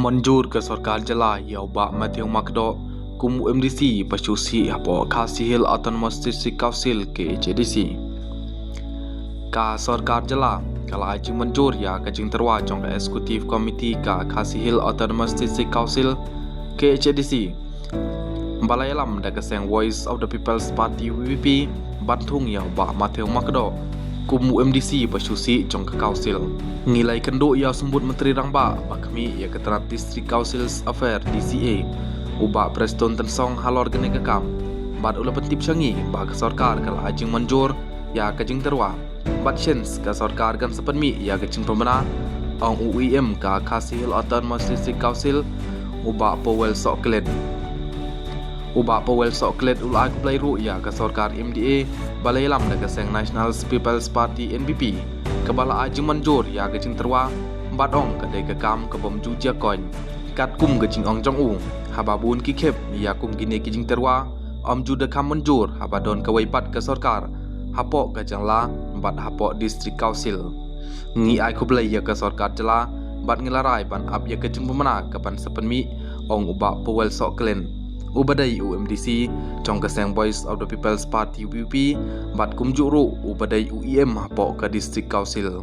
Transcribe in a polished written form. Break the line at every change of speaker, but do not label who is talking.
मंजूर ke सरकार jala ya ba Matthew Makdo kum MDC pasusi hapo Khasi Autonomous District Council ke JDC ka सरकार jala kala aji manjur ya kajing terwa jong ka executive committee ka Khasi Autonomous District Council ke JDC balayalam da kaseng Voice of the People's Party VPP bantung ya ba Matthew Makdo kum MDC pasusi jong ka council ngilai kendo ia sembut menteri rangba bakmi ia keterat district councils affair DCA uba preston tensong halor gene kekam bad ula pentip sangi ba ke sarkar kala ajing manjur ya kajing terwa bad chance ka sarkar kan sepenmi ya kajing pemena ong UIM ka Khasi Autonomous District Council uba powel soklet ulai kuplai ru ya ka sarkar MDA balailam da kaseng National People's Party NPP kebala aji manjur ya kajing terwa badong kadai kekam kebom jingjia koin kat kum kajing ong jong u hababun ki khep ya kum gine kajing terwa om juda kam manjur habadon kawaipat ke sarkar hapo kajangla bad hapo district council ngi ai kublai ya ke sarkar jala bad ngilarai ban ab ya kajing pemena kapan sepenmi ong uba powel soklen ubadai UMDC jong kaseng Voice of the People's Party VPP bad kum juru ubadai UIM hapo ke district council